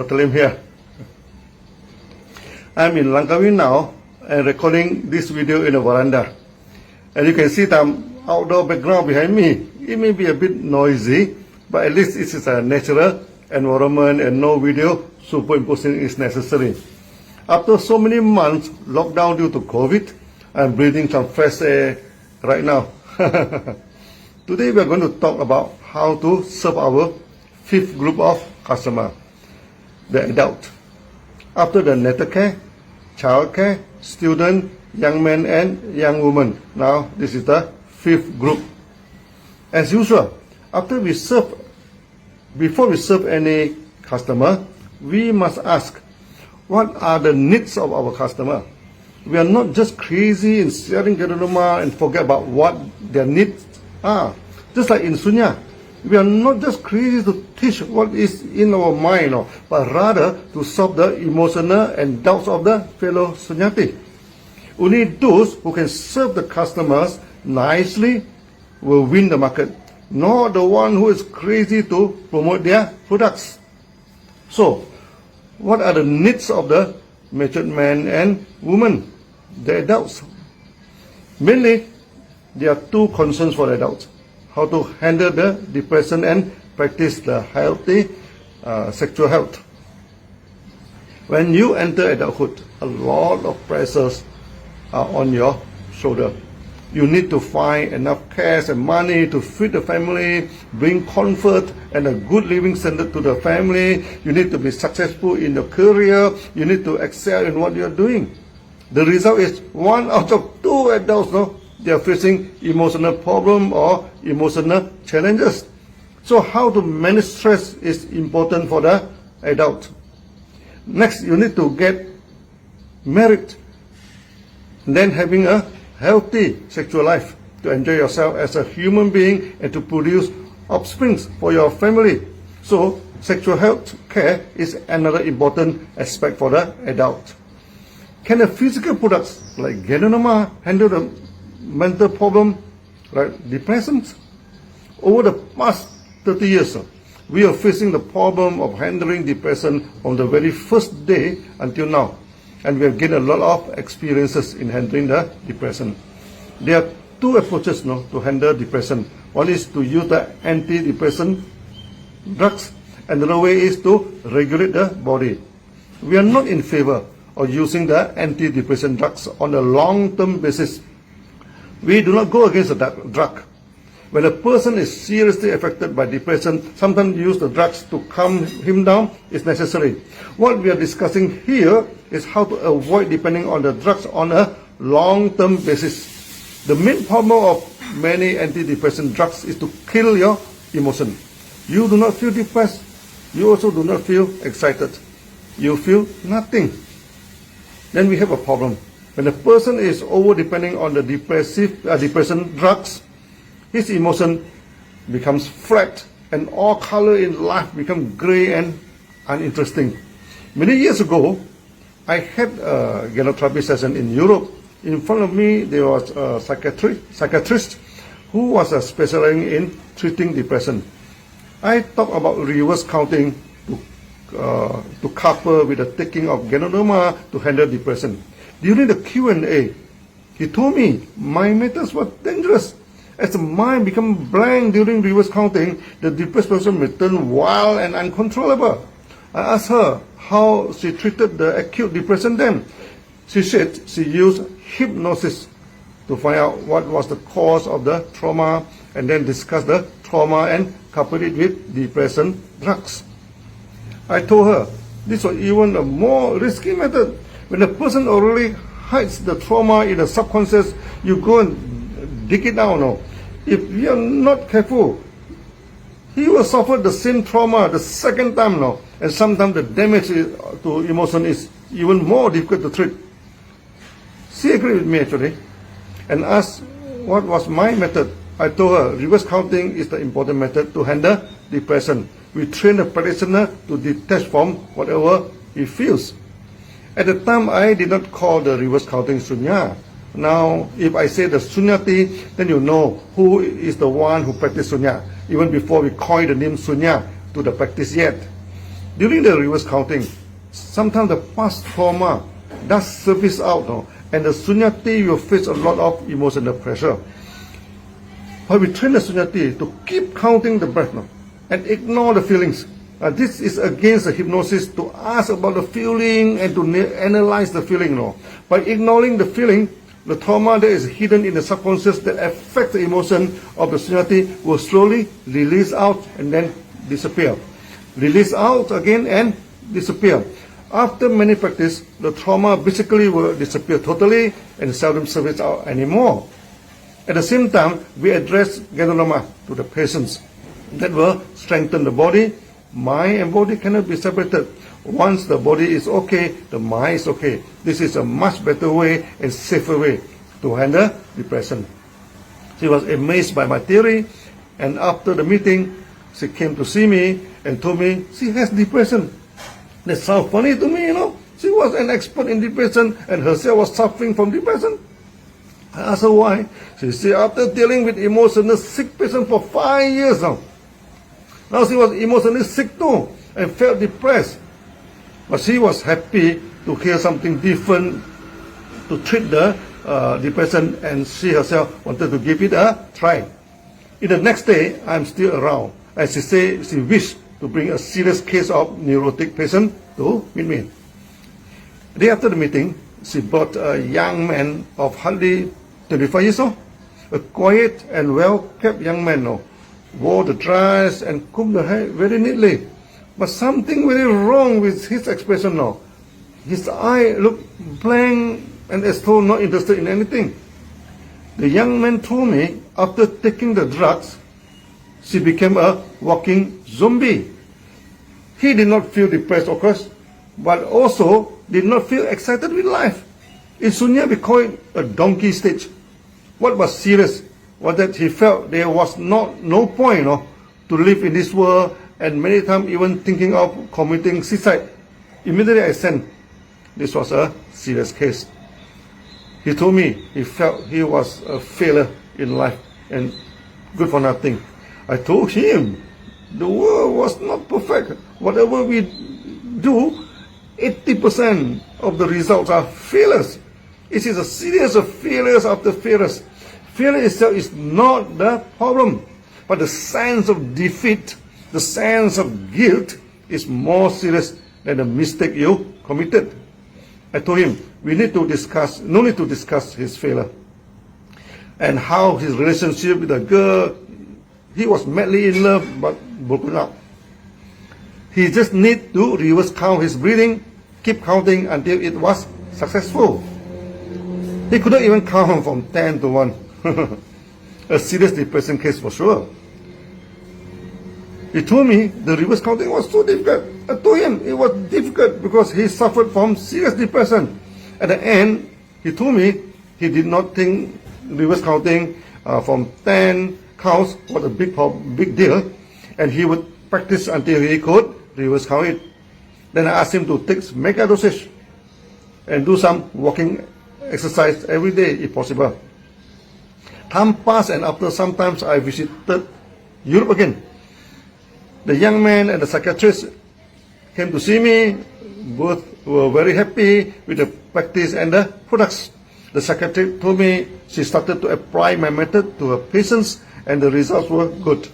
Dr. Lim here. I'm in Langkawi now and recording this video in a veranda. And you can see some outdoor background behind me. It may be a bit noisy, but at least it is a natural environment and no video superimposing is necessary. After so many months locked down due to COVID, I'm breathing some fresh air right now. Today we are going to talk about how to serve our fifth group of customer, the adult. After the natal care, child care, student, young men and young women. Now this is the fifth group. As usual, before we serve any customer, we must ask, what are the needs of our customer? We are not just crazy in sharing Geronoma and forget about what their needs are. Just like in Sunya, we are not just crazy to teach what is in our mind, but rather to solve the emotional and doubts of the fellow Sunyati. Only those who can serve the customers nicely will win the market, not the one who is crazy to promote their products. So, what are the needs of the matured men and women, the adults? Mainly, there are two concerns for adults: how to handle the depression and practice the healthy sexual health. When you enter adulthood, a lot of pressures are on your shoulder. You need to find enough cash and money to feed the family, bring comfort and a good living standard to the family. You need to be successful in your career. You need to excel in what you are doing. The result is 1 out of 2 adults, they are facing emotional problem or emotional challenges. So how to manage stress is important for the adult. Next, you need to get married, then having a healthy sexual life to enjoy yourself as a human being and to produce offspring for your family. So sexual health care is another important aspect for the adult. Can the physical products like Geronoma handle the mental problem like depression? Over the past 30 years, we are facing the problem of handling depression from the very first day until now. And we have gained a lot of experiences in handling the depression. There are 2 approaches to handle depression. One is to use the antidepressant drugs, and the other way is to regulate the body. We are not in favor of using the antidepressant drugs on a long-term basis. We do not go against the drug. When a person is seriously affected by depression, sometimes use the drugs to calm him down is necessary. What we are discussing here is how to avoid depending on the drugs on a long-term basis. The main problem of many antidepressant drugs is to kill your emotion. You do not feel depressed. You also do not feel excited. You feel nothing. Then we have a problem. When a person is over-depending on the depression drugs, his emotion becomes flat and all color in life become gray and uninteresting. Many years ago, I had a genotherapy session in Europe. In front of me, there was a psychiatrist who was specializing in treating depression. I talked about reverse counting to couple with the taking of Geronoma to handle depression. During the Q&A, he told me my methods were dangerous. As the mind becomes blank during reverse counting, the depressed person may turn wild and uncontrollable. I asked her how she treated the acute depression then. She said she used hypnosis to find out what was the cause of the trauma and then discuss the trauma and couple it with depression drugs. I told her this was even a more risky method. When a person already hides the trauma in the subconscious, you go and dig it down. If you are not careful, he will suffer the same trauma the second time now. And sometimes the damage to emotion is even more difficult to treat. She agreed with me actually and asked what was my method. I told her reverse counting is the important method to handle depression. We train the practitioner to detach from whatever he feels. At the time, I did not call the reverse counting Sunya. Now, if I say the Sunyati, then you know who is the one who practiced Sunya, even before we coin the name Sunya to the practice yet. During the reverse counting, sometimes the past trauma does surface out, no? And the Sunyati will face a lot of emotional pressure. But we train the Sunyati to keep counting the breath, no? And ignore the feelings. This is against the hypnosis to ask about the feeling and to analyze the feeling, no? By ignoring the feeling, the trauma that is hidden in the subconscious that affects the emotion of the Sunyati will slowly release out and then disappear. Release out again and disappear. After many practice, the trauma basically will disappear totally and seldom surface out anymore. At the same time, we address Ganolama to the patients. That will strengthen the body. Mind and body cannot be separated. Once the body is okay, the mind is okay. This is a much better way and safer way to handle depression. She was amazed by my theory, and after the meeting, she came to see me and told me she has depression. That sounds funny to me, you know. She was an expert in depression and herself was suffering from depression. I asked her why. She said after dealing with emotional sick patient for 5 years now she was emotionally sick too and felt depressed. But she was happy to hear something different to treat the depression, and she herself wanted to give it a try. In the next day, I'm still around, and she said she wished to bring a serious case of neurotic patient to meet me. The day after the meeting, she brought a young man of hardly 25 years old, a quiet and well-kept young man, wore the dress and combed the hair very neatly. But something very wrong with his expression now. His eye looked blank and as though not interested in anything. The young man told me after taking the drugs, she became a walking zombie. He did not feel depressed, of course, but also did not feel excited with life. In Sunya, we call it a donkey stage. What was serious was that he felt there was no point to live in this world, and many times even thinking of committing suicide. Immediately I sensed this was a serious case. He told me he felt he was a failure in life and good for nothing. I told him the world was not perfect. Whatever we do, 80% of the results are failures. It is a series of failures after failures. Failure itself is not the problem, but the sense of defeat, the sense of guilt is more serious than the mistake you committed. I told him we need to discuss, no need to discuss his failure and how his relationship with the girl, he was madly in love but broken up. He just need to reverse count his breathing, keep counting until it was successful. He couldn't even count from 10 to 1. A serious depression case for sure. He told me the reverse counting was so difficult. I told him it was difficult because he suffered from serious depression. At the end, he told me he did not think reverse counting from 10 counts was a big deal, and he would practice until he could reverse count it. Then I asked him to take mega dosage and do some walking exercise every day if possible. Time passed, and after some time I visited Europe again. The young man and the psychiatrist came to see me. Both were very happy with the practice and the products. The psychiatrist told me she started to apply my method to her patients and the results were good.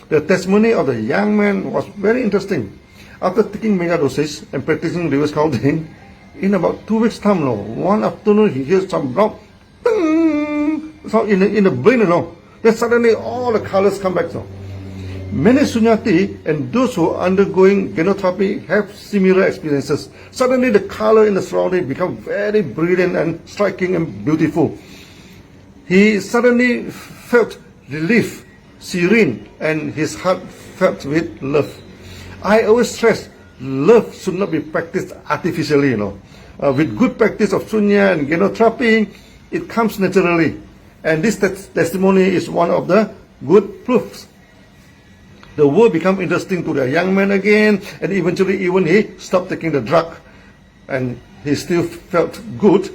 The testimony of the young man was very interesting. After taking mega dosage and practicing reverse counting, in about 2 weeks' time, one afternoon he hears some block in the brain, then suddenly all the colors come back. Many Sunyati and those who are undergoing genotherapy have similar experiences. Suddenly the color in the surrounding become very brilliant and striking and beautiful. He suddenly felt relief, serene, and his heart felt with love. I always stress, love should not be practiced artificially, With good practice of Sunya and genotherapy, it comes naturally. And this testimony is one of the good proofs. The world became interesting to the young man again, and eventually even he stopped taking the drug. And he still felt good.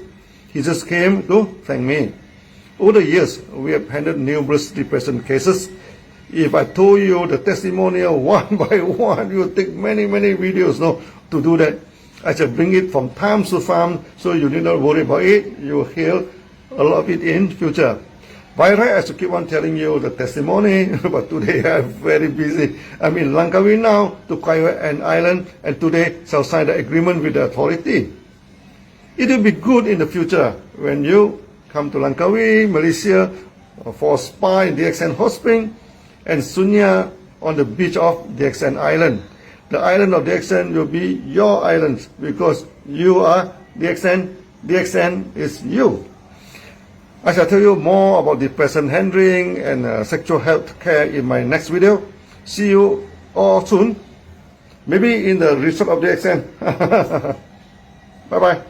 He just came to thank me. Over the years, we have handled numerous depression cases. If I told you the testimonial one by one, you take many videos to do that. I shall bring it from time to time, so you need not worry about it. You will hear a lot of it in future. By right, I should keep on telling you the testimony, but today I'm very busy. I'm in Langkawi now to acquire an island, and today shall sign the agreement with the authority. It will be good in the future when you come to Langkawi, Malaysia, for a spa in DXN Hot Spring, and Sunya on the beach of DXN Island. The island of DXN will be your island because you are DXN. DXN is you. I shall tell you more about depression handling and sexual health care in my next video. See you all soon. Maybe in the resort of DXN. Bye bye.